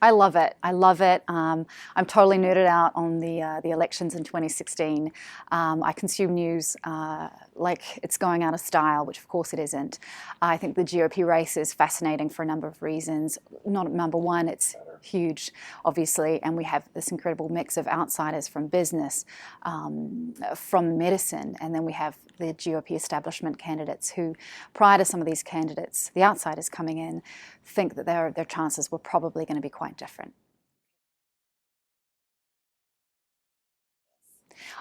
I love it. I love it. I'm totally nerded out on the elections in 2016. I consume news like it's going out of style, which of course it isn't. I think the GOP race is fascinating for a number of reasons. Not number one, it's huge, obviously, and we have this incredible mix of outsiders from business, from medicine, and then we have the GOP establishment candidates who, prior to some of these candidates, the outsiders coming in, think that their chances were probably going to be quite different.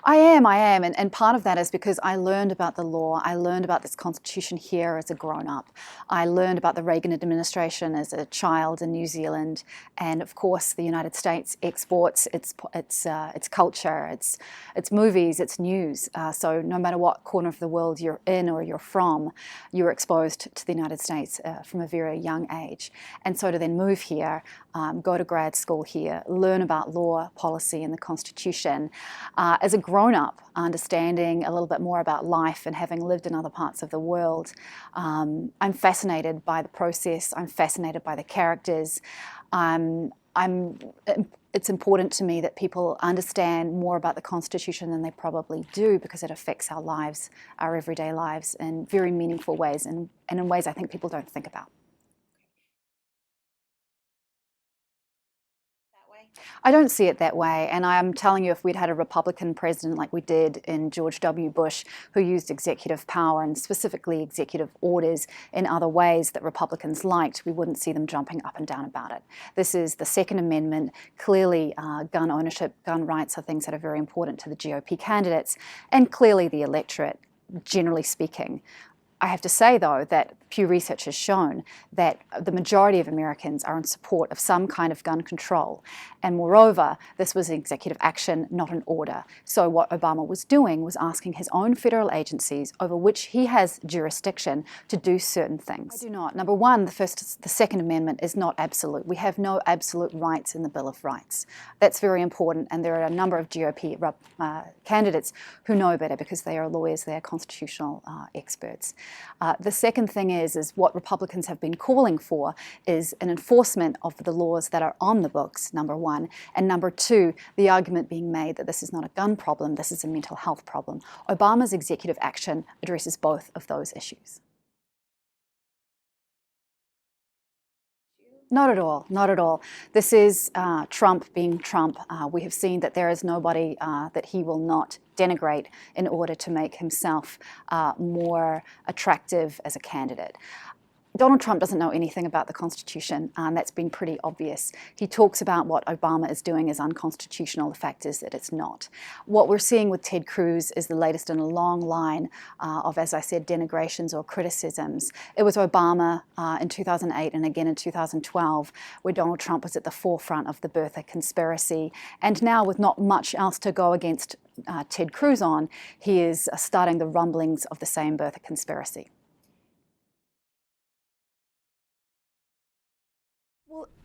I am, and part of that is because I learned about the law. I learned about this constitution here as a grown-up. I learned about the Reagan administration as a child in New Zealand, and of course, the United States exports its culture, its movies, its news. So no matter what corner of the world you're in or you're from, you're exposed to the United States from a very young age. And so to then move here, go to grad school here, learn about law, policy, and the Constitution. As a grown-up, understanding a little bit more about life and having lived in other parts of the world, I'm fascinated by the process. I'm fascinated by the characters. It's important to me that people understand more about the Constitution than they probably do, because it affects our lives, our everyday lives, in very meaningful ways, and in ways I think people don't think about. I don't see it that way, and I'm telling you, if we'd had a Republican president like we did in George W. Bush, who used executive power and specifically executive orders in other ways that Republicans liked, we wouldn't see them jumping up and down about it. This is the Second Amendment. Clearly, gun ownership, gun rights are things that are very important to the GOP candidates, and clearly the electorate, generally speaking. I have to say, though, that Pew Research has shown that the majority of Americans are in support of some kind of gun control. And moreover, this was an executive action, not an order. So what Obama was doing was asking his own federal agencies over which he has jurisdiction to do certain things. I do not. Number one, the Second Amendment is not absolute. We have no absolute rights in the Bill of Rights. That's very important, and there are a number of GOP candidates who know better because they are lawyers, they are constitutional experts. The second thing is what Republicans have been calling for is an enforcement of the laws that are on the books, number one, and number two, the argument being made that this is not a gun problem, this is a mental health problem. Obama's executive action addresses both of those issues. Not at all, not at all. This is Trump being Trump. We have seen that there is nobody that he will not denigrate in order to make himself more attractive as a candidate. Donald Trump doesn't know anything about the Constitution, and that's been pretty obvious. He talks about what Obama is doing is unconstitutional. The fact is that it's not. What we're seeing with Ted Cruz is the latest in a long line of, as I said, denigrations or criticisms. It was Obama in 2008 and again in 2012 where Donald Trump was at the forefront of the birther conspiracy. And now, with not much else to go against Ted Cruz on, he is starting the rumblings of the same birther conspiracy.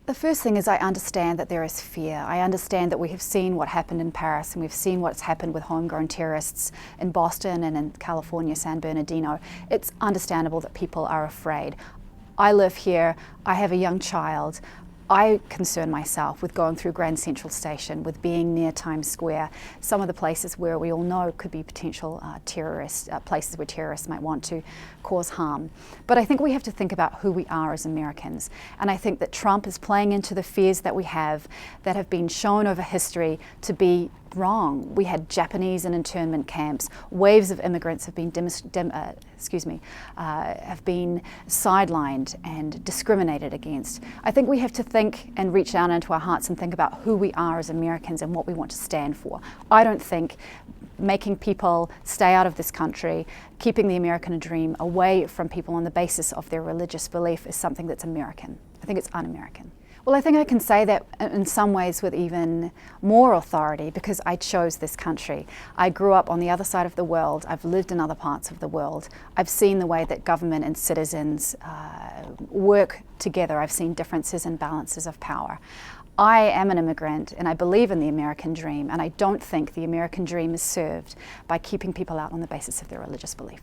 The first thing is I understand that there is fear. I understand that we have seen what happened in Paris, and we've seen what's happened with homegrown terrorists in Boston and in California, San Bernardino. It's understandable that people are afraid. I live here. I have a young child. I concern myself with going through Grand Central Station, with being near Times Square, some of the places where we all know could be potential places where terrorists might want to cause harm. But I think we have to think about who we are as Americans. And I think that Trump is playing into the fears that we have that have been shown over history to be wrong. We had Japanese in internment camps. Waves of immigrants have been sidelined and discriminated against. I think we have to think and reach down into our hearts and think about who we are as Americans and what we want to stand for. I don't think making people stay out of this country, keeping the American dream away from people on the basis of their religious belief is something that's American. I think it's un-American. Well, I think I can say that in some ways with even more authority because I chose this country. I grew up on the other side of the world. I've lived in other parts of the world. I've seen the way that government and citizens work together. I've seen differences and balances of power. I am an immigrant and I believe in the American dream, and I don't think the American dream is served by keeping people out on the basis of their religious belief.